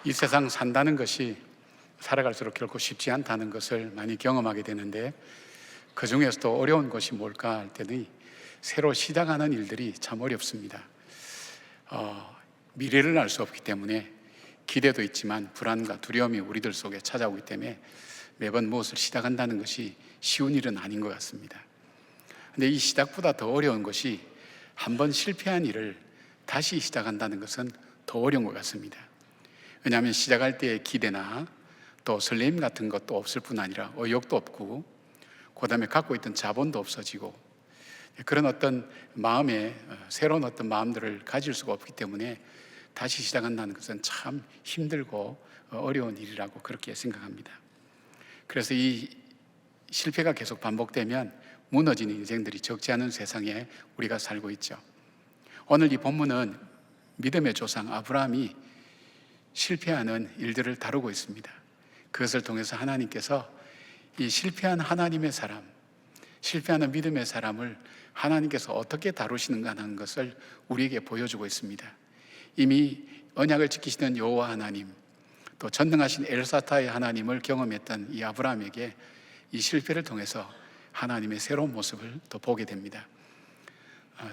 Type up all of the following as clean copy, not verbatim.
이 세상 산다는 것이 살아갈수록 결코 쉽지 않다는 것을 많이 경험하게 되는데, 그 중에서도 어려운 것이 뭘까 할 때는 새로 시작하는 일들이 참 어렵습니다. 미래를 알 수 없기 때문에 기대도 있지만 불안과 두려움이 우리들 속에 찾아오기 때문에 매번 무엇을 시작한다는 것이 쉬운 일은 아닌 것 같습니다. 근데 이 시작보다 더 어려운 것이 한번 실패한 일을 다시 시작한다는 것은 더 어려운 것 같습니다. 왜냐하면 시작할 때의 기대나 또 설렘 같은 것도 없을 뿐 아니라 의욕도 없고, 그 다음에 갖고 있던 자본도 없어지고, 그런 어떤 마음에 새로운 어떤 마음들을 가질 수가 없기 때문에 다시 시작한다는 것은 참 힘들고 어려운 일이라고 그렇게 생각합니다. 그래서 이 실패가 계속 반복되면 무너지는 인생들이 적지 않은 세상에 우리가 살고 있죠. 오늘 이 본문은 믿음의 조상 아브라함이 실패하는 일들을 다루고 있습니다. 그것을 통해서 하나님께서 이 실패한 하나님의 사람, 실패하는 믿음의 사람을 하나님께서 어떻게 다루시는가 하는 것을 우리에게 보여주고 있습니다. 이미 언약을 지키시는 여호와 하나님, 또 전능하신 엘사타의 하나님을 경험했던 이 아브라함에게 이 실패를 통해서 하나님의 새로운 모습을 또 보게 됩니다.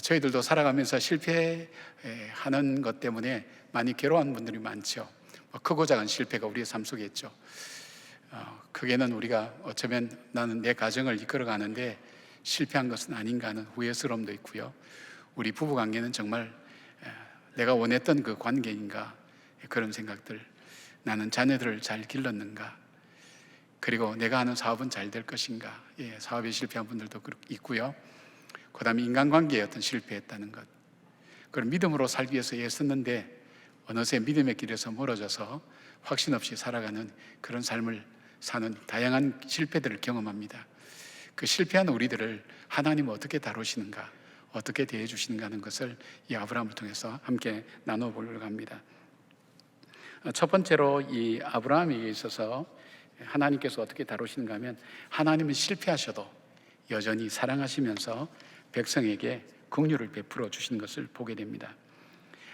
저희들도 살아가면서 실패하는 것 때문에 많이 괴로워하는 분들이 많죠. 크고 작은 실패가 우리의 삶 속에 있죠. 크게는 우리가 어쩌면 나는 내 가정을 이끌어가는데 실패한 것은 아닌가 하는 후회스러움도 있고요. 우리 부부관계는 정말 내가 원했던 그 관계인가, 그런 생각들. 나는 자녀들을 잘 길렀는가, 그리고 내가 하는 사업은 잘 될 것인가. 사업에 실패한 분들도 있고요. 그 다음에 인간관계에 어떤 실패했다는 것, 그걸 믿음으로 살기 위해서 애썼는데 어느새 믿음의 길에서 멀어져서 확신 없이 살아가는 그런 삶을 사는 다양한 실패들을 경험합니다. 그 실패한 우리들을 하나님은 어떻게 다루시는가, 어떻게 대해 주시는가 하는 것을 이 아브라함을 통해서 함께 나눠보려고 합니다. 첫 번째로 이 아브라함에게 있어서 하나님께서 어떻게 다루시는가 하면, 하나님은 실패하셔도 여전히 사랑하시면서 백성에게 긍휼을 베풀어 주시는 것을 보게 됩니다.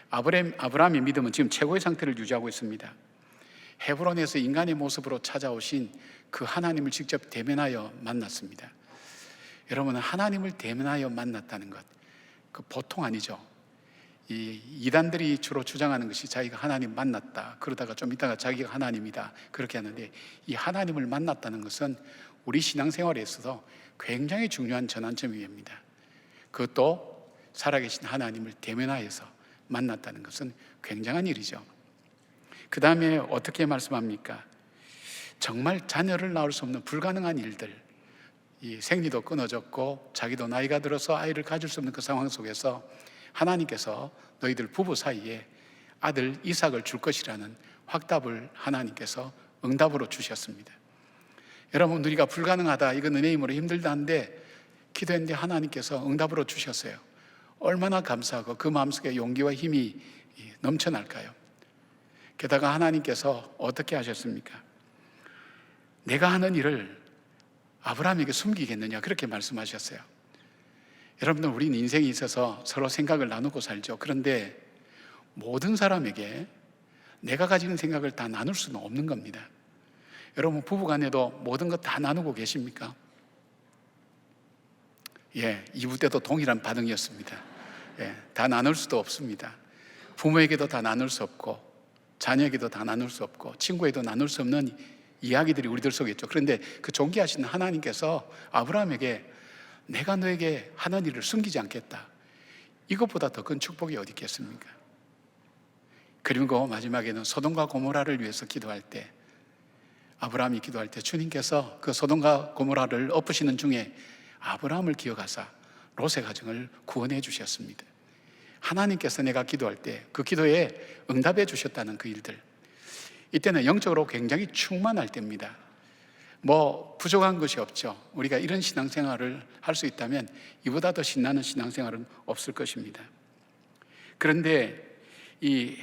아브라함의 믿음은 지금 최고의 상태를 유지하고 있습니다. 헤브론에서 인간의 모습으로 찾아오신 그 하나님을 직접 대면하여 만났습니다. 여러분, 하나님을 대면하여 만났다는 것, 그 보통 아니죠. 이 이단들이 주로 주장하는 것이 자기가 하나님 만났다, 그러다가 좀 있다가 자기가 하나님이다, 그렇게 하는데, 이 하나님을 만났다는 것은 우리 신앙생활에 있어서 굉장히 중요한 전환점입니다. 그것도 살아계신 하나님을 대면하여서 만났다는 것은 굉장한 일이죠. 그 다음에 어떻게 말씀합니까? 정말 자녀를 낳을 수 없는 불가능한 일들, 이 생리도 끊어졌고 자기도 나이가 들어서 아이를 가질 수 없는 그 상황 속에서 하나님께서 너희들 부부 사이에 아들 이삭을 줄 것이라는 확답을 하나님께서 응답으로 주셨습니다. 여러분, 우리가 불가능하다, 이건 은혜 힘으로 힘들다 한데 기도했는데 하나님께서 응답으로 주셨어요. 얼마나 감사하고 그 마음속에 용기와 힘이 넘쳐날까요? 게다가 하나님께서 어떻게 하셨습니까? 내가 하는 일을 아브라함에게 숨기겠느냐, 그렇게 말씀하셨어요. 여러분들, 우리는 인생에 있어서 서로 생각을 나누고 살죠. 그런데 모든 사람에게 내가 가지는 생각을 다 나눌 수는 없는 겁니다. 여러분, 부부간에도 모든 것 다 나누고 계십니까? 2부 때도 동일한 반응이었습니다. 다 나눌 수도 없습니다. 부모에게도 다 나눌 수 없고, 자녀에게도 다 나눌 수 없고, 친구에게도 나눌 수 없는 이야기들이 우리들 속에 있죠. 그런데 그 존귀하신 하나님께서 아브라함에게 내가 너에게 하는 일을 숨기지 않겠다, 이것보다 더 큰 축복이 어디 있겠습니까? 그리고 마지막에는 소돔과 고모라를 위해서 기도할 때, 아브라함이 기도할 때 주님께서 그 소돔과 고모라를 엎으시는 중에 아브라함을 기억하사 롯의 가정을 구원해 주셨습니다. 하나님께서 내가 기도할 때 그 기도에 응답해 주셨다는 그 일들, 이때는 영적으로 굉장히 충만할 때입니다. 부족한 것이 없죠. 우리가 이런 신앙생활을 할 수 있다면 이보다 더 신나는 신앙생활은 없을 것입니다. 그런데 이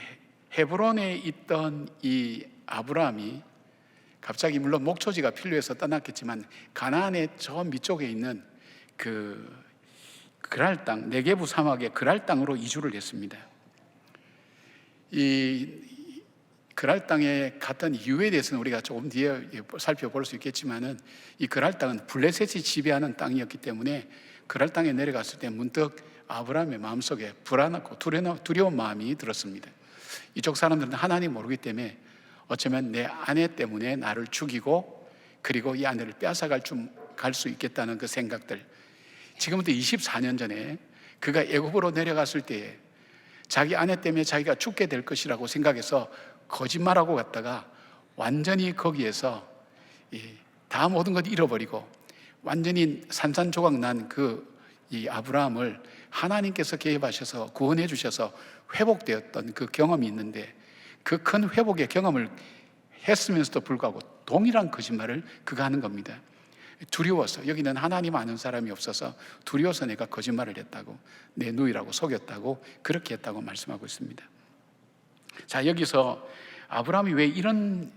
헤브론에 있던 이 아브라함이 갑자기, 물론 목초지가 필요해서 떠났겠지만, 가나안의 저 밑쪽에 있는 그 그랄 땅, 네게부 사막의 그랄 땅으로 이주를 했습니다. 이 그랄 땅에 갔던 이유에 대해서는 우리가 조금 뒤에 살펴볼 수 있겠지만은, 이 그랄 땅은 블레셋이 지배하는 땅이었기 때문에 그랄 땅에 내려갔을 때 문득 아브라함의 마음속에 불안하고 두려운 마음이 들었습니다. 이쪽 사람들은 하나님 모르기 때문에 어쩌면 내 아내 때문에 나를 죽이고 그리고 이 아내를 뺏어갈 수 있겠다는 그 생각들. 지금부터 24년 전에 그가 애굽으로 내려갔을 때에 자기 아내 때문에 자기가 죽게 될 것이라고 생각해서 거짓말하고 갔다가 완전히 거기에서 다 모든 것 잃어버리고 완전히 산산조각 난 이 아브라함을 하나님께서 개입하셔서 구원해 주셔서 회복되었던 그 경험이 있는데, 그 큰 회복의 경험을 했으면서도 불구하고 동일한 거짓말을 그가 하는 겁니다. 두려워서, 여기는 하나님 아는 사람이 없어서 두려워서 내가 거짓말을 했다고, 내 누이라고 속였다고, 그렇게 했다고 말씀하고 있습니다. 자, 여기서 아브라함이 왜 이런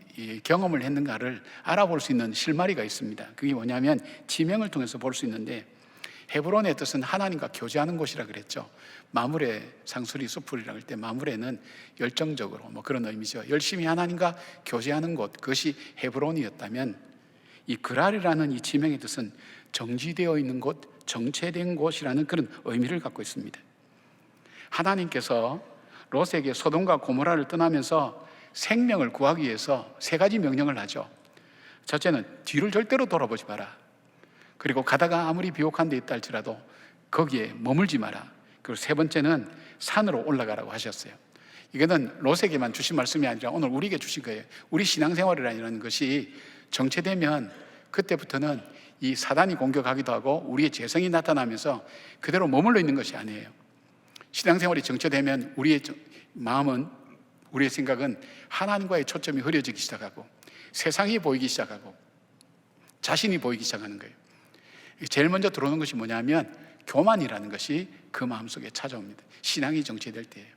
경험을 했는가를 알아볼 수 있는 실마리가 있습니다. 그게 뭐냐면 지명을 통해서 볼 수 있는데, 헤브론의 뜻은 하나님과 교제하는 곳이라 그랬죠. 마므레 상수리 수풀이라고 할 때 마므레는 열정적으로 그런 의미죠. 열심히 하나님과 교제하는 곳, 그것이 헤브론이었다면, 이 그랄이라는 이 지명의 뜻은 정지되어 있는 곳, 정체된 곳이라는 그런 의미를 갖고 있습니다. 하나님께서 롯에게 소돔과 고모라를 떠나면서 생명을 구하기 위해서 세 가지 명령을 하죠. 첫째는 뒤를 절대로 돌아보지 마라. 그리고 가다가 아무리 비옥한 데 있다 할지라도 거기에 머물지 마라. 그리고 세 번째는 산으로 올라가라고 하셨어요. 이거는 롯에게만 주신 말씀이 아니라 오늘 우리에게 주신 거예요. 우리 신앙생활이라는 것이 정체되면 그때부터는 이 사단이 공격하기도 하고 우리의 재성이 나타나면서 그대로 머물러 있는 것이 아니에요. 신앙생활이 정체되면 우리의 마음은, 우리의 생각은 하나님과의 초점이 흐려지기 시작하고 세상이 보이기 시작하고 자신이 보이기 시작하는 거예요. 제일 먼저 들어오는 것이 뭐냐면 교만이라는 것이 그 마음속에 찾아옵니다. 신앙이 정체될 때예요.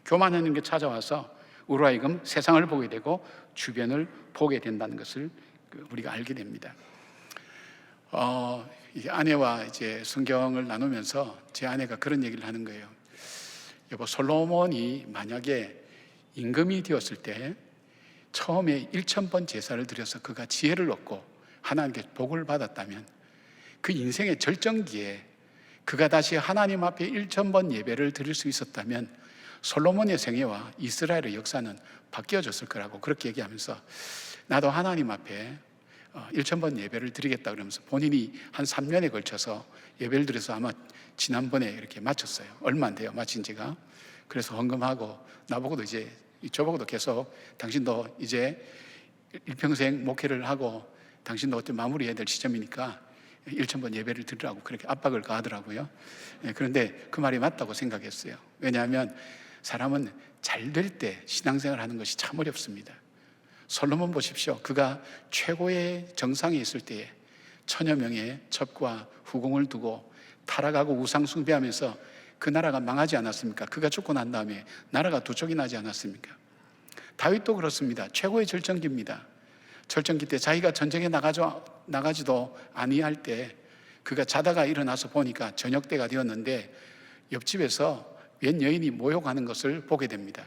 교만하는 게 찾아와서 우리로 하여금 세상을 보게 되고 주변을 보게 된다는 것을 우리가 알게 됩니다. 이제 아내와 이제 성경을 나누면서 제 아내가 그런 얘기를 하는 거예요. 여보, 솔로몬이 만약에 임금이 되었을 때 처음에 1000번 제사를 드려서 그가 지혜를 얻고 하나님께 복을 받았다면, 그 인생의 절정기에 그가 다시 하나님 앞에 1000번 예배를 드릴 수 있었다면 솔로몬의 생애와 이스라엘의 역사는 바뀌어졌을 거라고 그렇게 얘기하면서, 나도 하나님 앞에 1000번 예배를 드리겠다 그러면서 본인이 한 3년에 걸쳐서 예배를 드려서 아마 지난번에 이렇게 마쳤어요. 얼마 안 돼요, 마친 지가. 그래서 헌금하고 나보고도 이제, 저보고도 계속 당신도 이제 일평생 목회를 하고 당신도 어떻게 마무리해야 될 시점이니까 1000번 예배를 드리라고 그렇게 압박을 가하더라고요. 그런데 그 말이 맞다고 생각했어요. 왜냐하면 사람은 잘 될 때 신앙생활 하는 것이 참 어렵습니다. 솔로몬 보십시오. 그가 최고의 정상에 있을 때에 1000여 명의 첩과 후궁을 두고 타락하고 우상 숭배하면서 그 나라가 망하지 않았습니까? 그가 죽고 난 다음에 나라가 두 쪽이 나지 않았습니까? 다윗도 그렇습니다. 최고의 절정기입니다. 절정기 때 자기가 전쟁에 나가지도 아니할 때 그가 자다가 일어나서 보니까 저녁 때가 되었는데 옆집에서 웬 여인이 모욕하는 것을 보게 됩니다.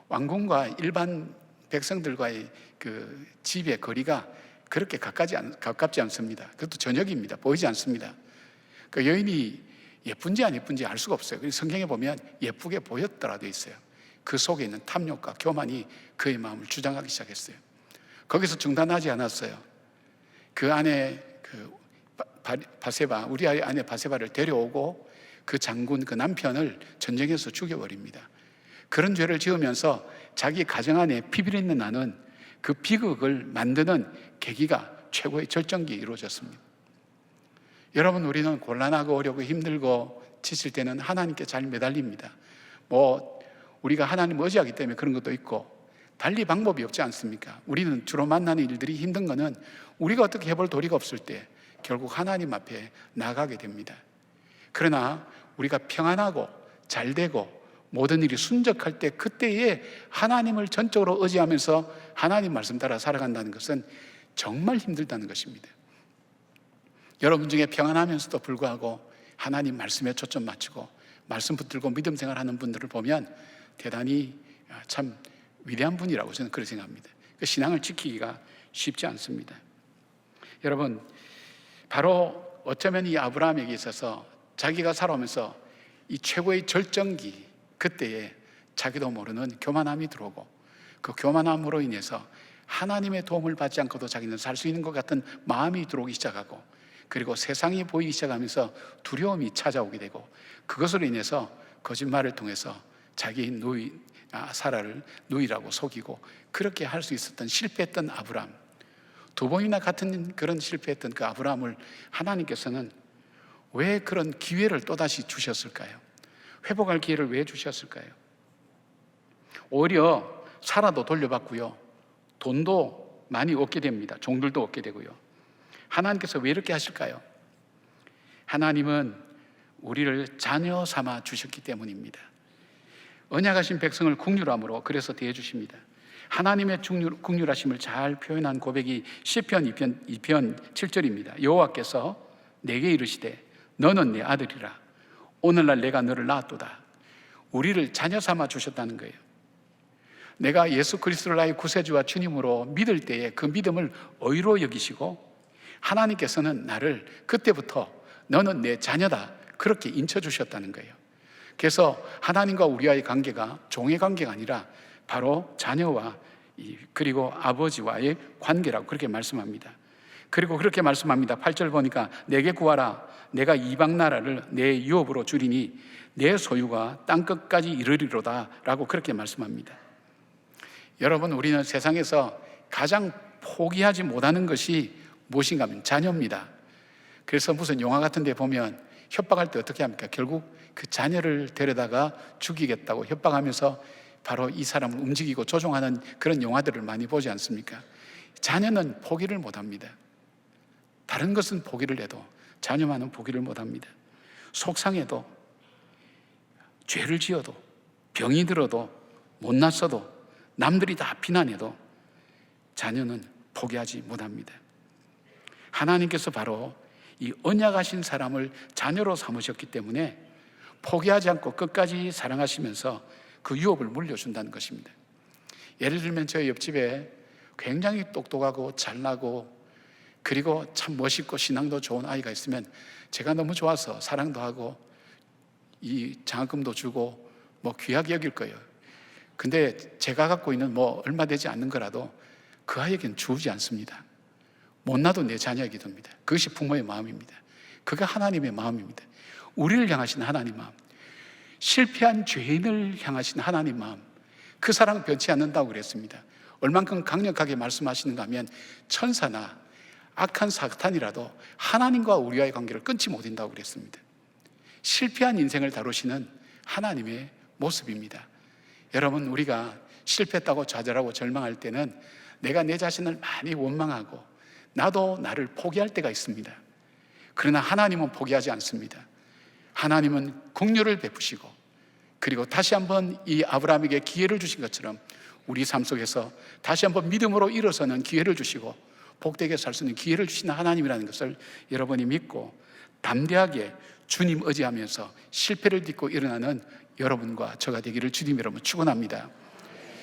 왕궁과 일반 백성들과의 그 집의 거리가 그렇게 가깝지 않습니다. 그것도 저녁입니다. 보이지 않습니다. 그 여인이 예쁜지 안 예쁜지 알 수가 없어요. 성경에 보면 예쁘게 보였더라 돼 있어요. 그 속에 있는 탐욕과 교만이 그의 마음을 주장하기 시작했어요. 거기서 중단하지 않았어요. 그 안에 바세바, 우리 아내 바세바를 데려오고 그 장군, 그 남편을 전쟁에서 죽여버립니다. 그런 죄를 지으면서 자기 가정 안에 피비린내 나는 그 비극을 만드는 계기가 최고의 절정기에 이루어졌습니다. 여러분, 우리는 곤란하고 어렵고 힘들고 지칠 때는 하나님께 잘 매달립니다. 우리가 하나님을 의지하기 때문에 그런 것도 있고 달리 방법이 없지 않습니까? 우리는 주로 만나는 일들이 힘든 거는 우리가 어떻게 해볼 도리가 없을 때 결국 하나님 앞에 나가게 됩니다. 그러나 우리가 평안하고 잘 되고 모든 일이 순적할 때, 그때에 하나님을 전적으로 의지하면서 하나님 말씀 따라 살아간다는 것은 정말 힘들다는 것입니다. 여러분 중에 평안하면서도 불구하고 하나님 말씀에 초점 맞추고 말씀 붙들고 믿음 생활하는 분들을 보면 대단히 참 위대한 분이라고 저는 그렇게 생각합니다. 그 신앙을 지키기가 쉽지 않습니다. 여러분, 바로 어쩌면 이 아브라함에게 있어서 자기가 살아오면서 이 최고의 절정기, 그때에 자기도 모르는 교만함이 들어오고, 그 교만함으로 인해서 하나님의 도움을 받지 않고도 자기는 살 수 있는 것 같은 마음이 들어오기 시작하고, 그리고 세상이 보이기 시작하면서 두려움이 찾아오게 되고, 그것으로 인해서 거짓말을 통해서 자기 사라를 누이라고 속이고, 그렇게 할 수 있었던 실패했던 아브라함, 두 번이나 같은 그런 실패했던 그 아브라함을 하나님께서는 왜 그런 기회를 또다시 주셨을까요? 회복할 기회를 왜 주셨을까요? 오히려 사라도 돌려받고요, 돈도 많이 얻게 됩니다. 종들도 얻게 되고요. 하나님께서 왜 이렇게 하실까요? 하나님은 우리를 자녀 삼아 주셨기 때문입니다. 언약하신 백성을 국률함으로 그래서 대해 주십니다. 하나님의 국률하심을 잘 표현한 고백이 시편 2편 7절입니다. 여호와께서 내게 이르시되 너는 내 아들이라 오늘날 내가 너를 낳았도다. 우리를 자녀 삼아 주셨다는 거예요. 내가 예수 그리스도를 나의 구세주와 주님으로 믿을 때에 그 믿음을 의로 여기시고, 하나님께서는 나를 그때부터 너는 내 자녀다, 그렇게 인쳐주셨다는 거예요. 그래서 하나님과 우리와의 관계가 종의 관계가 아니라 바로 자녀와 그리고 아버지와의 관계라고 그렇게 말씀합니다. 그리고 그렇게 말씀합니다. 8절 보니까 내게 구하라 내가 이방 나라를 내 유업으로 주리니 내 소유가 땅끝까지 이르리로다 라고 그렇게 말씀합니다. 여러분, 우리는 세상에서 가장 포기하지 못하는 것이 무엇인가 하면 자녀입니다. 그래서 무슨 영화 같은 데 보면 협박할 때 어떻게 합니까? 결국 그 자녀를 데려다가 죽이겠다고 협박하면서 바로 이 사람을 움직이고 조종하는 그런 영화들을 많이 보지 않습니까? 자녀는 포기를 못합니다. 다른 것은 포기를 해도 자녀만은 포기를 못합니다. 속상해도, 죄를 지어도, 병이 들어도, 못났어도, 남들이 다 비난해도 자녀는 포기하지 못합니다. 하나님께서 바로 이 언약하신 사람을 자녀로 삼으셨기 때문에 포기하지 않고 끝까지 사랑하시면서 그 유업을 물려준다는 것입니다. 예를 들면 저희 옆집에 굉장히 똑똑하고 잘나고 그리고 참 멋있고 신앙도 좋은 아이가 있으면 제가 너무 좋아서 사랑도 하고 이 장학금도 주고 뭐 귀하게 여길 거예요. 근데 제가 갖고 있는 뭐 얼마 되지 않는 거라도 그 아이에겐 주지 않습니다. 못나도 내 자녀에게 둡니다. 그것이 부모의 마음입니다. 그게 하나님의 마음입니다. 우리를 향하신 하나님 마음, 실패한 죄인을 향하신 하나님 마음, 그 사랑 변치 않는다고 그랬습니다. 얼만큼 강력하게 말씀하시는가 하면 천사나 악한 사탄이라도 하나님과 우리와의 관계를 끊지 못한다고 그랬습니다. 실패한 인생을 다루시는 하나님의 모습입니다. 여러분, 우리가 실패했다고 좌절하고 절망할 때는 내가 내 자신을 많이 원망하고 나도 나를 포기할 때가 있습니다. 그러나 하나님은 포기하지 않습니다. 하나님은 긍휼을 베푸시고 그리고 다시 한번 이 아브라함에게 기회를 주신 것처럼 우리 삶 속에서 다시 한번 믿음으로 일어서는 기회를 주시고 복되게 살 수 있는 기회를 주시는 하나님이라는 것을 여러분이 믿고 담대하게 주님 의지하면서 실패를 딛고 일어나는 여러분과 저가 되기를 주님 여러분 축원합니다.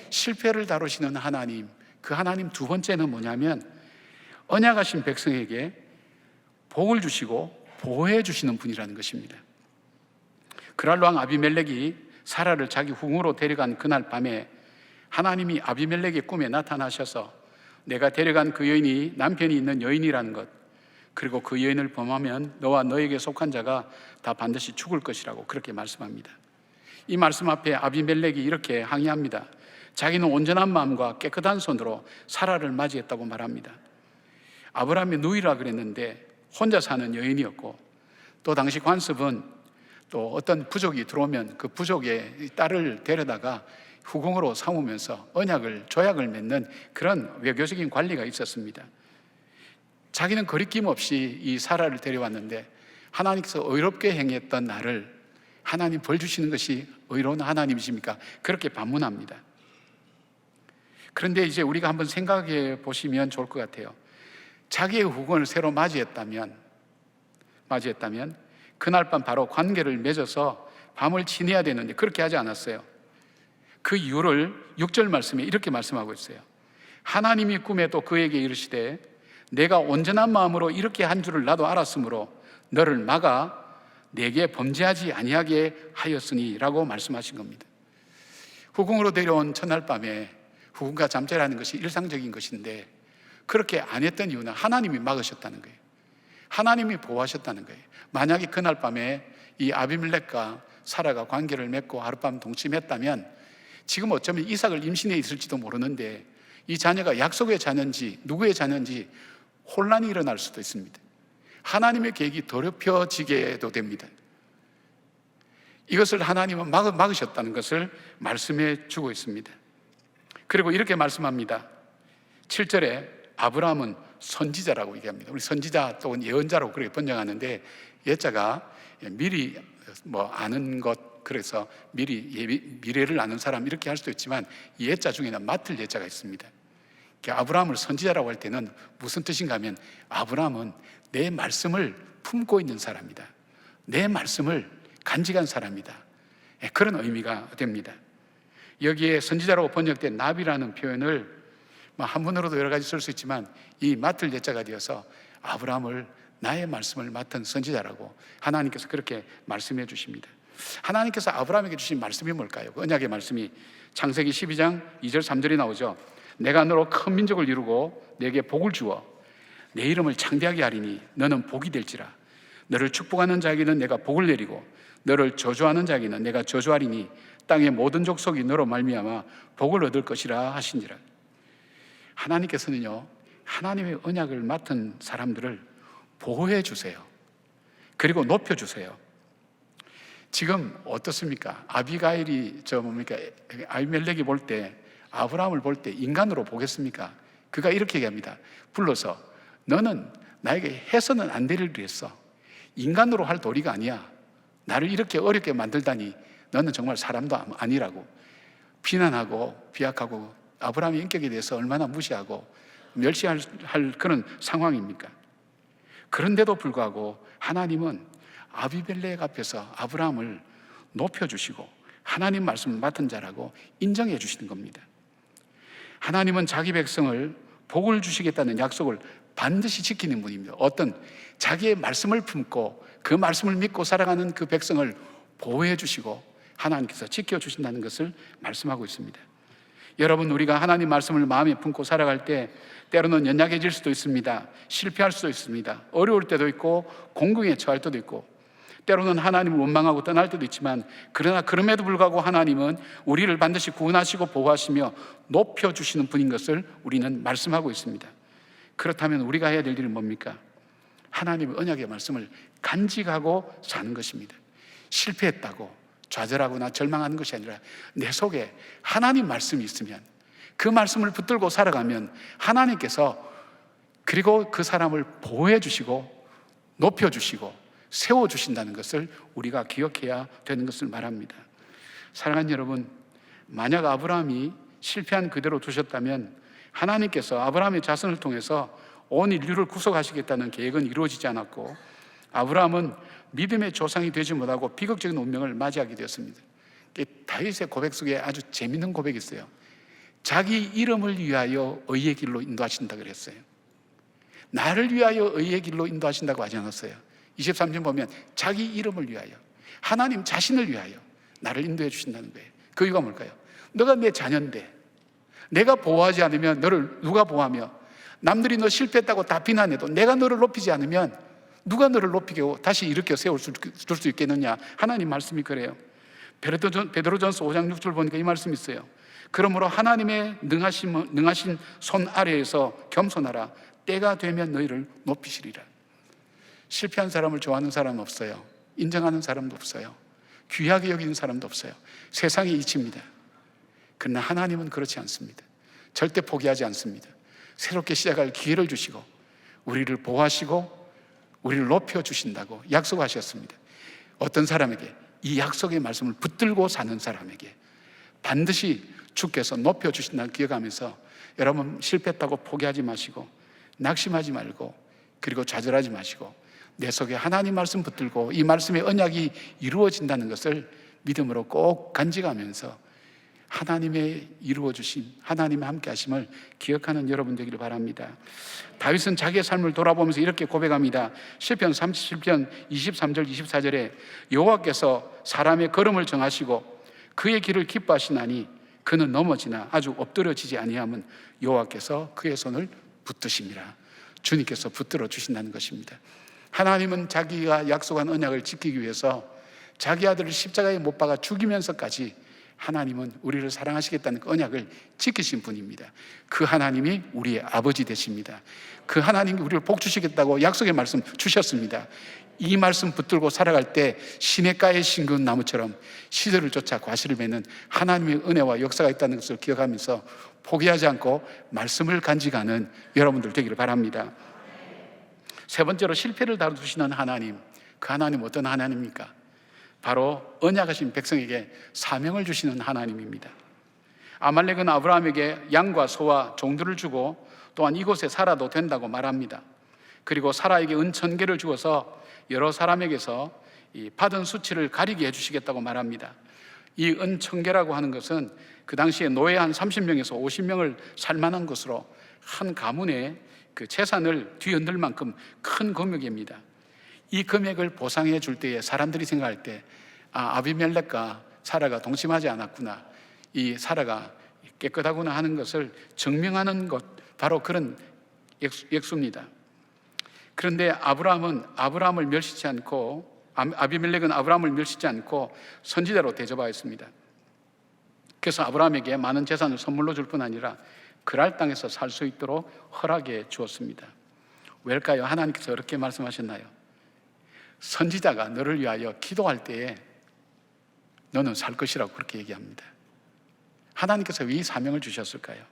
실패를 다루시는 하나님, 그 하나님 두 번째는 뭐냐면 언약하신 백성에게 복을 주시고 보호해 주시는 분이라는 것입니다. 그랄 왕 아비멜렉이 사라를 자기 후궁으로 데려간 그날 밤에 하나님이 아비멜렉의 꿈에 나타나셔서 내가 데려간 그 여인이 남편이 있는 여인이라는 것, 그리고 그 여인을 범하면 너와 너에게 속한 자가 다 반드시 죽을 것이라고 그렇게 말씀합니다. 이 말씀 앞에 아비멜렉이 이렇게 항의합니다. 자기는 온전한 마음과 깨끗한 손으로 사라를 맞이했다고 말합니다. 아브라함의 누이라 그랬는데 혼자 사는 여인이었고, 또 당시 관습은 또 어떤 부족이 들어오면 그 부족의 딸을 데려다가 후궁으로 삼으면서 조약을 맺는 그런 외교적인 관리가 있었습니다. 자기는 거리낌 없이 이 사라를 데려왔는데 하나님께서 의롭게 행했던 나를 하나님 벌 주시는 것이 의로운 하나님이십니까? 그렇게 반문합니다. 그런데 이제 우리가 한번 생각해 보시면 좋을 것 같아요. 자기의 후궁을 새로 맞이했다면 그날 밤 바로 관계를 맺어서 밤을 지내야 되는데 그렇게 하지 않았어요. 그 이유를 6절 말씀에 이렇게 말씀하고 있어요. 하나님이 꿈에 또 그에게 이르시되 내가 온전한 마음으로 이렇게 한 줄을 나도 알았으므로 너를 막아 내게 범죄하지 아니하게 하였으니 라고 말씀하신 겁니다. 후궁으로 데려온 첫날 밤에 후궁과 잠자리하는 것이 일상적인 것인데 그렇게 안 했던 이유는 하나님이 막으셨다는 거예요. 하나님이 보호하셨다는 거예요. 만약에 그날 밤에 이 아비멜렉과 사라가 관계를 맺고 하룻밤 동침했다면 지금 어쩌면 이삭을 임신해 있을지도 모르는데 이 자녀가 약속의 자녀인지 누구의 자녀인지 혼란이 일어날 수도 있습니다. 하나님의 계획이 더럽혀지게도 됩니다. 이것을 하나님은 막으셨다는 것을 말씀해 주고 있습니다. 그리고 이렇게 말씀합니다. 7절에 아브라함은 선지자라고 얘기합니다. 우리 선지자 또는 예언자라고 그렇게 번역하는데 예자가 미리 아는 것, 그래서 미래를 아는 사람 이렇게 할 수도 있지만 예자 중에는 맡을 예자가 있습니다. 아브라함을 선지자라고 할 때는 무슨 뜻인가 하면 아브라함은 내 말씀을 품고 있는 사람이다. 내 말씀을 간직한 사람이다. 그런 의미가 됩니다. 여기에 선지자라고 번역된 나비라는 표현을 한문으로도 여러 가지 쓸 수 있지만 이 맡을 예자가 되어서 아브라함을 나의 말씀을 맡은 선지자라고 하나님께서 그렇게 말씀해 주십니다. 하나님께서 아브라함에게 주신 말씀이 뭘까요? 그 언약의 말씀이 창세기 12장 2절 3절이 나오죠. 내가 너로 큰 민족을 이루고 내게 복을 주어 내 이름을 창대하게 하리니 너는 복이 될지라. 너를 축복하는 자에게는 내가 복을 내리고 너를 저주하는 자에게는 내가 저주하리니 땅의 모든 족속이 너로 말미암아 복을 얻을 것이라 하신지라. 하나님께서는요, 하나님의 언약을 맡은 사람들을 보호해 주세요. 그리고 높여 주세요. 지금 어떻습니까? 아비가일이 아비멜렉이 볼 때, 아브라함을 볼 때 인간으로 보겠습니까? 그가 이렇게 얘기합니다. 불러서 너는 나에게 해서는 안 될 일을 했어. 인간으로 할 도리가 아니야. 나를 이렇게 어렵게 만들다니 너는 정말 사람도 아니라고 비난하고 비약하고 아브라함의 인격에 대해서 얼마나 무시하고 멸시할 그런 상황입니까? 그런데도 불구하고 하나님은 아비멜렉 앞에서 아브라함을 높여주시고 하나님 말씀을 맡은 자라고 인정해 주시는 겁니다. 하나님은 자기 백성을 복을 주시겠다는 약속을 반드시 지키는 분입니다. 어떤 자기의 말씀을 품고 그 말씀을 믿고 살아가는 그 백성을 보호해 주시고 하나님께서 지켜주신다는 것을 말씀하고 있습니다. 여러분, 우리가 하나님 말씀을 마음에 품고 살아갈 때 때로는 연약해질 수도 있습니다. 실패할 수도 있습니다. 어려울 때도 있고 공경에 처할 때도 있고 때로는 하나님을 원망하고 떠날 때도 있지만 그러나 그럼에도 불구하고 하나님은 우리를 반드시 구원하시고 보호하시며 높여주시는 분인 것을 우리는 말씀하고 있습니다. 그렇다면 우리가 해야 될 일은 뭡니까? 하나님의 언약의 말씀을 간직하고 사는 것입니다. 실패했다고 좌절하거나 절망하는 것이 아니라 내 속에 하나님 말씀이 있으면 그 말씀을 붙들고 살아가면 하나님께서 그리고 그 사람을 보호해 주시고 높여 주시고 세워 주신다는 것을 우리가 기억해야 되는 것을 말합니다. 사랑하는 여러분, 만약 아브라함이 실패한 그대로 두셨다면 하나님께서 아브라함의 자손을 통해서 온 인류를 구속하시겠다는 계획은 이루어지지 않았고 아브라함은 믿음의 조상이 되지 못하고 비극적인 운명을 맞이하게 되었습니다. 다윗의 고백 속에 아주 재미있는 고백이 있어요. 자기 이름을 위하여 의의 길로 인도하신다 그랬어요. 나를 위하여 의의 길로 인도하신다고 하지 않았어요. 23절 보면 자기 이름을 위하여, 하나님 자신을 위하여 나를 인도해 주신다는 거예요. 그 이유가 뭘까요? 너가 내 자녀인데 내가 보호하지 않으면 너를 누가 보호하며 남들이 너 실패했다고 다 비난해도 내가 너를 높이지 않으면 누가 너를 높이고 다시 일으켜 세울 수 있겠느냐. 하나님 말씀이 그래요. 베드로전서 5장 6절 보니까 이 말씀이 있어요. 그러므로 하나님의 능하신 손 아래에서 겸손하라. 때가 되면 너희를 높이시리라. 실패한 사람을 좋아하는 사람은 없어요. 인정하는 사람도 없어요. 귀하게 여기는 사람도 없어요. 세상의 이치입니다. 그러나 하나님은 그렇지 않습니다. 절대 포기하지 않습니다. 새롭게 시작할 기회를 주시고 우리를 보호하시고 우리를 높여주신다고 약속하셨습니다. 어떤 사람에게, 이 약속의 말씀을 붙들고 사는 사람에게 반드시 주께서 높여주신다는 기억하면서 여러분, 실패했다고 포기하지 마시고 낙심하지 말고 그리고 좌절하지 마시고 내 속에 하나님 말씀 붙들고 이 말씀의 언약이 이루어진다는 것을 믿음으로 꼭 간직하면서 하나님의 이루어 주신, 하나님의 함께 하심을 기억하는 여러분 되기를 바랍니다. 다윗은 자기의 삶을 돌아보면서 이렇게 고백합니다. 시편 37편 23절 24절에 여호와께서 사람의 걸음을 정하시고 그의 길을 기뻐하시나니 그는 넘어지나 아주 엎드려지지 아니함은 여호와께서 그의 손을 붙드심이라. 주님께서 붙들어 주신다는 것입니다. 하나님은 자기가 약속한 언약을 지키기 위해서 자기 아들을 십자가에 못 박아 죽이면서까지 하나님은 우리를 사랑하시겠다는 그 언약을 지키신 분입니다. 그 하나님이 우리의 아버지 되십니다. 그 하나님이 우리를 복 주시겠다고 약속의 말씀 주셨습니다. 이 말씀 붙들고 살아갈 때 시냇가에 심은 나무처럼 시들을 쫓아 과실을 맺는 하나님의 은혜와 역사가 있다는 것을 기억하면서 포기하지 않고 말씀을 간직하는 여러분들 되기를 바랍니다. 세 번째로 실패를 다루시는 하나님, 그 하나님 어떤 하나님입니까? 바로 언약하신 백성에게 사명을 주시는 하나님입니다. 아말렉은 아브라함에게 양과 소와 종들을 주고 또한 이곳에 살아도 된다고 말합니다. 그리고 사라에게 은 1000개를 주어서 여러 사람에게서 이 받은 수치를 가리게 해주시겠다고 말합니다. 이 은 1000개라고 하는 것은 그 당시에 노예 한 30명에서 50명을 살만한 것으로 한 가문의 그 재산을 뒤흔들 만큼 큰 금액입니다. 이 금액을 보상해 줄 때에 사람들이 생각할 때 아비멜렉과 사라가 동침하지 않았구나, 이 사라가 깨끗하구나 하는 것을 증명하는 것, 바로 그런 액수입니다. 그런데 아브라함을 멸시치 않고, 아비멜렉은 아브라함을 멸시치 않고 선지자로 대접하였습니다. 그래서 아브라함에게 많은 재산을 선물로 줄 뿐 아니라 그랄 땅에서 살 수 있도록 허락해 주었습니다. 왜일까요? 하나님께서 이렇게 말씀하셨나요? 선지자가 너를 위하여 기도할 때에 너는 살 것이라고 그렇게 얘기합니다. 하나님께서 왜 이 사명을 주셨을까요?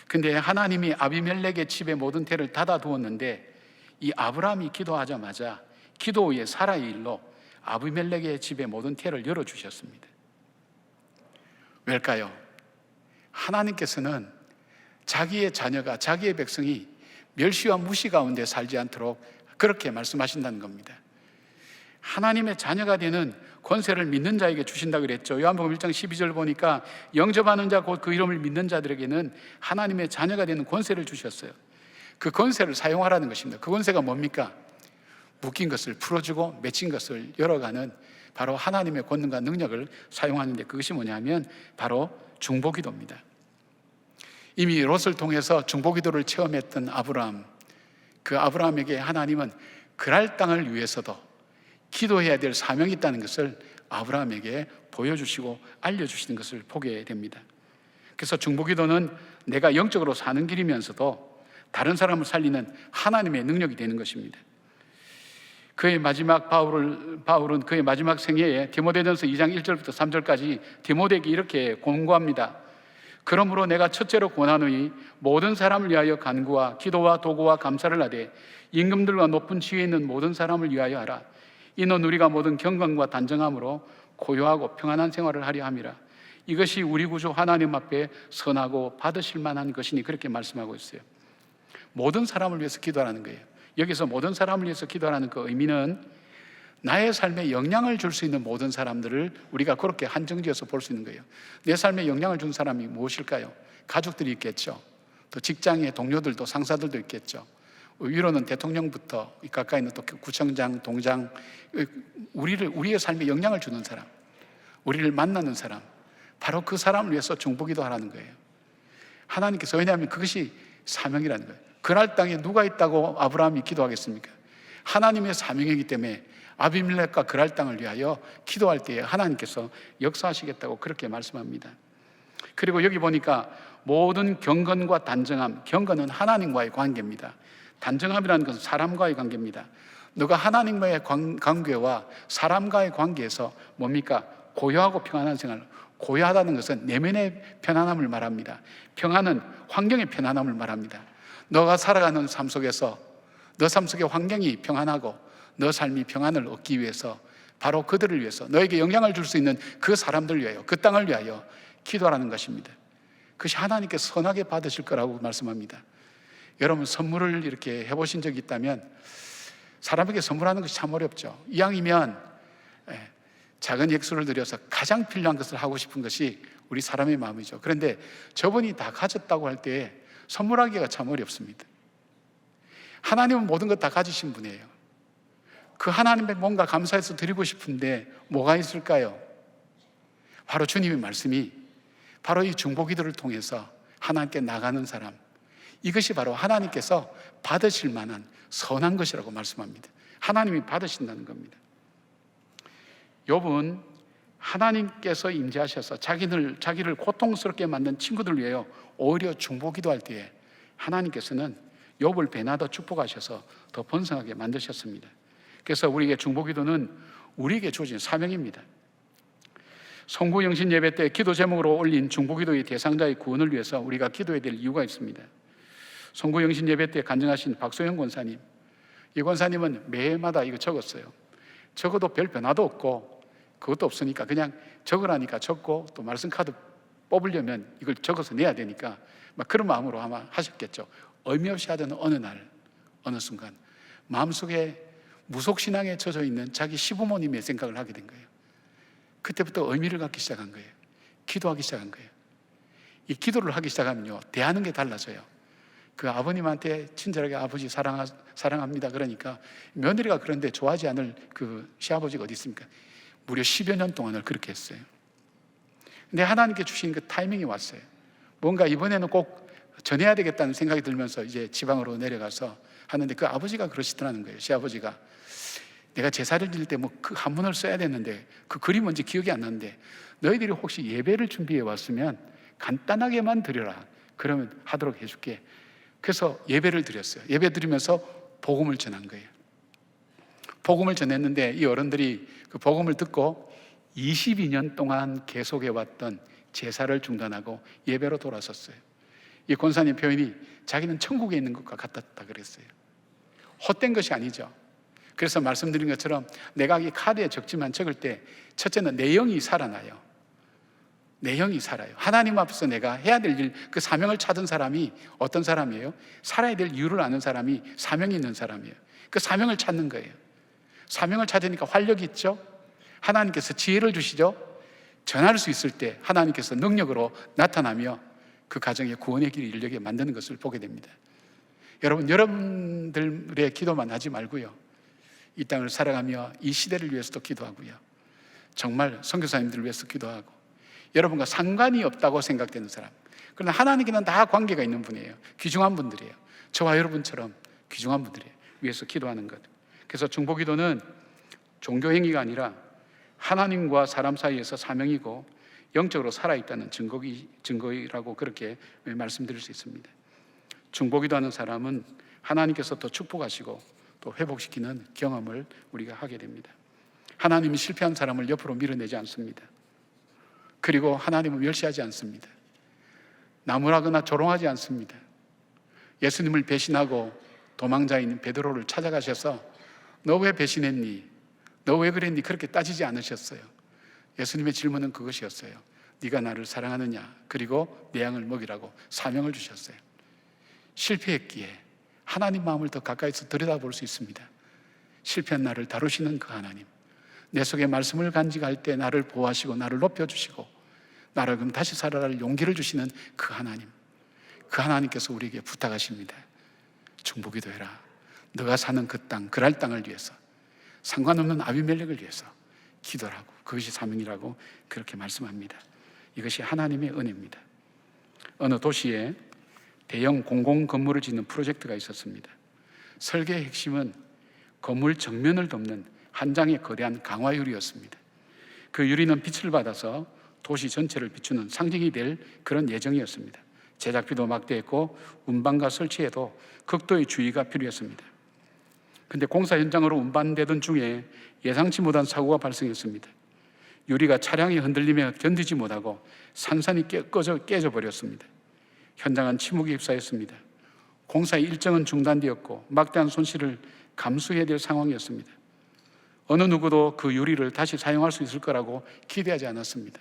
근데 하나님이 아비멜렉의 집의 모든 태를 닫아두었는데 이 아브라함이 기도하자마자 기도 후에 사라의 일로 아비멜렉의 집의 모든 태를 열어주셨습니다. 왜일까요? 하나님께서는 자기의 자녀가, 자기의 백성이 멸시와 무시 가운데 살지 않도록 그렇게 말씀하신다는 겁니다. 하나님의 자녀가 되는 권세를 믿는 자에게 주신다고 그랬죠. 요한복음 1장 12절 보니까 영접하는 자 곧 그 이름을 믿는 자들에게는 하나님의 자녀가 되는 권세를 주셨어요. 그 권세를 사용하라는 것입니다. 그 권세가 뭡니까? 묶인 것을 풀어주고 맺힌 것을 열어가는 바로 하나님의 권능과 능력을 사용하는데, 그것이 뭐냐면 바로 중보기도입니다. 이미 롯을 통해서 중보기도를 체험했던 아브라함, 그 아브라함에게 하나님은 그랄 땅을 위해서도 기도해야 될 사명이 있다는 것을 아브라함에게 보여주시고 알려주시는 것을 보게 됩니다. 그래서 중보기도는 내가 영적으로 사는 길이면서도 다른 사람을 살리는 하나님의 능력이 되는 것입니다. 그의 마지막 바울은 그의 마지막 생애에 디모데전서 2장 1절부터 3절까지 디모데에게 이렇게 권고합니다. 그러므로 내가 첫째로 권하노니 모든 사람을 위하여 간구와 기도와 도구와 감사를 하되 임금들과 높은 지위에 있는 모든 사람을 위하여 하라. 이는 우리가 모든 경건과 단정함으로 고요하고 평안한 생활을 하려 함이라. 이것이 우리 구주 하나님 앞에 선하고 받으실 만한 것이니, 그렇게 말씀하고 있어요. 모든 사람을 위해서 기도하라는 거예요. 여기서 모든 사람을 위해서 기도하라는 그 의미는 나의 삶에 영향을 줄 수 있는 모든 사람들을 우리가 그렇게 한정지어서 볼 수 있는 거예요. 내 삶에 영향을 준 사람이 무엇일까요? 가족들이 있겠죠. 또 직장의 동료들도, 상사들도 있겠죠. 위로는 대통령부터 가까이 있는 또 구청장, 동장, 우리의 삶에 영향을 주는 사람, 우리를 만나는 사람, 바로 그 사람을 위해서 중보기도 하라는 거예요. 하나님께서, 왜냐하면 그것이 사명이라는 거예요. 그날 땅에 누가 있다고 아브라함이 기도하겠습니까? 하나님의 사명이기 때문에 아비멜렉과 그랄 땅을 위하여 기도할 때에 하나님께서 역사하시겠다고 그렇게 말씀합니다. 그리고 여기 보니까 모든 경건과 단정함, 경건은 하나님과의 관계입니다. 단정함이라는 것은 사람과의 관계입니다. 너가 하나님과의 관계와 사람과의 관계에서 뭡니까? 고요하고 평안한 생활. 고요하다는 것은 내면의 편안함을 말합니다. 평안은 환경의 편안함을 말합니다. 너가 살아가는 삶 속에서 너 삶 속의 환경이 평안하고 너 삶이 평안을 얻기 위해서, 바로 그들을 위해서, 너에게 영향을 줄 수 있는 그 사람들을 위하여, 그 땅을 위하여 기도하라는 것입니다. 그것이 하나님께 선하게 받으실 거라고 말씀합니다. 여러분, 선물을 이렇게 해보신 적이 있다면 사람에게 선물하는 것이 참 어렵죠. 이왕이면 작은 액수를 들여서 가장 필요한 것을 하고 싶은 것이 우리 사람의 마음이죠. 그런데 저분이 다 가졌다고 할 때 선물하기가 참 어렵습니다. 하나님은 모든 것 다 가지신 분이에요. 그 하나님께 뭔가 감사해서 드리고 싶은데 뭐가 있을까요? 바로 주님의 말씀이 바로 이 중보기도를 통해서 하나님께 나가는 사람, 이것이 바로 하나님께서 받으실 만한 선한 것이라고 말씀합니다. 하나님이 받으신다는 겁니다. 욥은 하나님께서 임재하셔서 자기를 고통스럽게 만든 친구들 위해 오히려 중보기도할 때에 하나님께서는 욥을 배나 더 축복하셔서 더 번성하게 만드셨습니다. 그래서 우리에게 중보기도는 우리에게 주어진 사명입니다. 송구영신 예배 때 기도 제목으로 올린 중보기도의 대상자의 구원을 위해서 우리가 기도해야 될 이유가 있습니다. 송구영신 예배 때 간증하신 박소영 권사님, 이 권사님은 매해마다 이거 적었어요. 적어도 별 변화도 없고 그것도 없으니까 그냥 적으라니까 적고, 또 말씀 카드 뽑으려면 이걸 적어서 내야 되니까 막 그런 마음으로 아마 하셨겠죠. 의미 없이 하던 어느 날, 어느 순간 마음속에 무속신앙에 젖어 있는 자기 시부모님의 생각을 하게 된 거예요. 그때부터 의미를 갖기 시작한 거예요. 기도하기 시작한 거예요. 이 기도를 하기 시작하면요, 대하는 게 달라져요. 그 아버님한테 친절하게 아버지 사랑합니다 그러니까 며느리가 그런데 좋아하지 않을 그 시아버지가 어디 있습니까? 무려 10여 년 동안을 그렇게 했어요. 근데 하나님께 주신 그 타이밍이 왔어요. 뭔가 이번에는 꼭 전해야 되겠다는 생각이 들면서 이제 지방으로 내려가서 하는데 그 아버지가 그러시더라는 거예요. 시아버지가 내가 제사를 드릴 때 뭐 그 한문을 써야 되는데 그 글이 뭔지 기억이 안 나는데 너희들이 혹시 예배를 준비해 왔으면 간단하게만 드려라. 그러면 하도록 해줄게. 그래서 예배를 드렸어요. 예배 드리면서 복음을 전한 거예요. 복음을 전했는데 이 어른들이 그 복음을 듣고 22년 동안 계속해왔던 제사를 중단하고 예배로 돌아섰어요. 이 권사님 표현이 자기는 천국에 있는 것과 같았다 그랬어요. 헛된 것이 아니죠. 그래서 말씀드린 것처럼 내가 이 카드에 적지만 적을 때 첫째는 내 영이 살아나요. 내 영이 살아요. 하나님 앞에서 내가 해야 될 일, 그 사명을 찾은 사람이 어떤 사람이에요? 살아야 될 이유를 아는 사람이 사명이 있는 사람이에요. 그 사명을 찾는 거예요. 사명을 찾으니까 활력이 있죠. 하나님께서 지혜를 주시죠. 전할 수 있을 때 하나님께서 능력으로 나타나며 그 가정에 구원의 길이 열리게 만드는 것을 보게 됩니다. 여러분들의 기도만 하지 말고요, 이 땅을 살아가며 이 시대를 위해서도 기도하고요, 정말 선교사님들을 위해서 기도하고, 여러분과 상관이 없다고 생각되는 사람, 그러나 하나님께는 다 관계가 있는 분이에요. 귀중한 분들이에요. 저와 여러분처럼 귀중한 분들이에요. 위해서 기도하는 것. 그래서 중보기도는 종교행위가 아니라 하나님과 사람 사이에서 사명이고 영적으로 살아있다는 증거이라고 그렇게 말씀드릴 수 있습니다. 중보기도하는 사람은 하나님께서 더 축복하시고 또 회복시키는 경험을 우리가 하게 됩니다. 하나님은 실패한 사람을 옆으로 밀어내지 않습니다. 그리고 하나님은 멸시하지 않습니다. 나무라거나 조롱하지 않습니다. 예수님을 배신하고 도망자인 베드로를 찾아가셔서 너 왜 배신했니? 너 왜 그랬니? 그렇게 따지지 않으셨어요. 예수님의 질문은 그것이었어요. 네가 나를 사랑하느냐? 그리고 내 양을 먹이라고 사명을 주셨어요. 실패했기에 하나님 마음을 더 가까이서 들여다볼 수 있습니다. 실패한 나를 다루시는 그 하나님, 내 속에 말씀을 간직할 때 나를 보호하시고 나를 높여주시고 나를 그럼 다시 살아갈 용기를 주시는 그 하나님, 그 하나님께서 우리에게 부탁하십니다. 중보기도해라. 너가 사는 그 땅, 그랄 땅을 위해서, 상관없는 아비멜렉을 위해서 기도하고, 그것이 사명이라고 그렇게 말씀합니다. 이것이 하나님의 은혜입니다. 어느 도시에 대형 공공 건물을 짓는 프로젝트가 있었습니다. 설계의 핵심은 건물 정면을 덮는 한 장의 거대한 강화유리였습니다. 그 유리는 빛을 받아서 도시 전체를 비추는 상징이 될 그런 예정이었습니다. 제작비도 막대했고 운반과 설치에도 극도의 주의가 필요했습니다. 그런데 공사 현장으로 운반되던 중에 예상치 못한 사고가 발생했습니다. 유리가 차량이 흔들리며 견디지 못하고 산산이 깨져버렸습니다. 현장은 침묵에 휩싸였습니다. 공사의 일정은 중단되었고 막대한 손실을 감수해야 될 상황이었습니다. 어느 누구도 그 유리를 다시 사용할 수 있을 거라고 기대하지 않았습니다.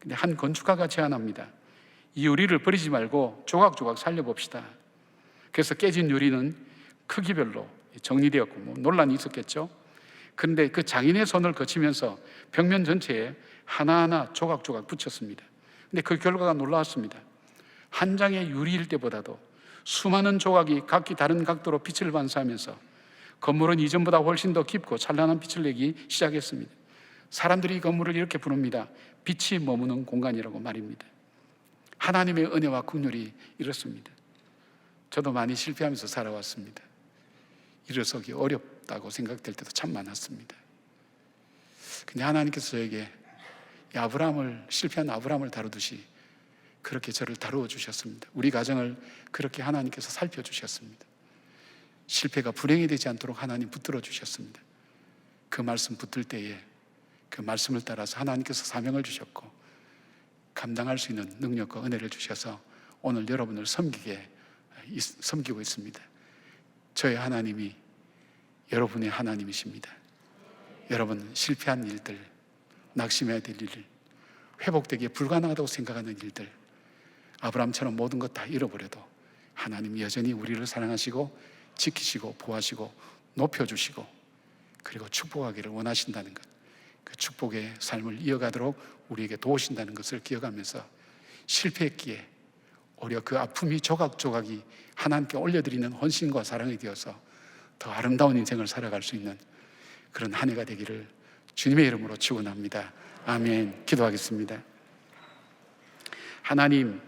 근데 한 건축가가 제안합니다. 이 유리를 버리지 말고 조각조각 살려봅시다. 그래서 깨진 유리는 크기별로 정리되었고 논란이 있었겠죠. 그런데 그 장인의 손을 거치면서 벽면 전체에 하나하나 조각조각 붙였습니다. 근데 그 결과가 놀라웠습니다. 한 장의 유리일 때보다도 수많은 조각이 각기 다른 각도로 빛을 반사하면서 건물은 이전보다 훨씬 더 깊고 찬란한 빛을 내기 시작했습니다. 사람들이 이 건물을 이렇게 부릅니다. 빛이 머무는 공간이라고 말입니다. 하나님의 은혜와 긍휼이 이렇습니다. 저도 많이 실패하면서 살아왔습니다. 일어서기 어렵다고 생각될 때도 참 많았습니다. 근데 하나님께서 저에게 실패한 아브라함을 다루듯이 그렇게 저를 다루어 주셨습니다. 우리 가정을 그렇게 하나님께서 살펴주셨습니다. 실패가 불행이 되지 않도록 하나님 붙들어 주셨습니다. 그 말씀 붙들 때에 그 말씀을 따라서 하나님께서 사명을 주셨고 감당할 수 있는 능력과 은혜를 주셔서 오늘 여러분을 섬기고 있습니다. 저의 하나님이 여러분의 하나님이십니다. 여러분 실패한 일들, 낙심해야 될 일, 회복되기 불가능하다고 생각하는 일들, 아브라함처럼 모든 것 다 잃어버려도 하나님 여전히 우리를 사랑하시고 지키시고 보호하시고 높여주시고 그리고 축복하기를 원하신다는 것, 그 축복의 삶을 이어가도록 우리에게 도우신다는 것을 기억하면서 실패했기에 오히려 그 아픔이 조각조각이 하나님께 올려드리는 헌신과 사랑이 되어서 더 아름다운 인생을 살아갈 수 있는 그런 한 해가 되기를 주님의 이름으로 축원합니다. 아멘. 기도하겠습니다. 하나님,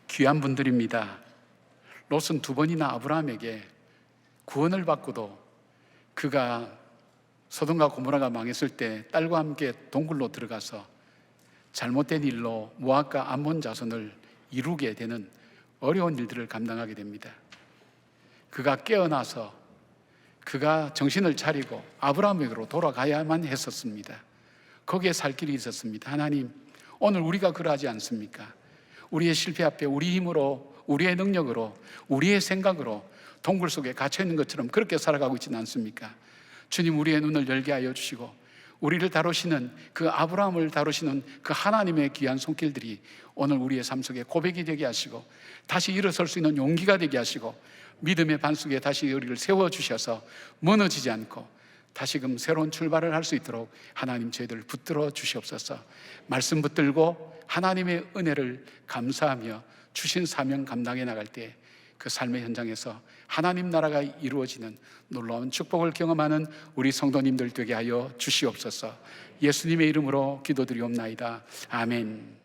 귀한 분들입니다. 롯은 2번이나 아브라함에게 구원을 받고도 그가 소돔과 고모라가 망했을 때 딸과 함께 동굴로 들어가서 잘못된 일로 모압과 암몬 자손을 이루게 되는 어려운 일들을 감당하게 됩니다. 그가 깨어나서 그가 정신을 차리고 아브라함에게로 돌아가야만 했었습니다. 거기에 살 길이 있었습니다. 하나님, 오늘 우리가 그러하지 않습니까? 우리의 실패 앞에 우리 힘으로, 우리의 능력으로, 우리의 생각으로 동굴 속에 갇혀 있는 것처럼 그렇게 살아가고 있지는 않습니까? 주님, 우리의 눈을 열게 하여 주시고 우리를 다루시는 그 아브라함을 다루시는 그 하나님의 귀한 손길들이 오늘 우리의 삶 속에 고백이 되게 하시고 다시 일어설 수 있는 용기가 되게 하시고 믿음의 반석에 다시 우리를 세워주셔서 무너지지 않고 다시금 새로운 출발을 할 수 있도록 하나님 저희들을 붙들어 주시옵소서. 말씀 붙들고 하나님의 은혜를 감사하며 주신 사명 감당해 나갈 때 그 삶의 현장에서 하나님 나라가 이루어지는 놀라운 축복을 경험하는 우리 성도님들 되게 하여 주시옵소서. 예수님의 이름으로 기도드리옵나이다. 아멘.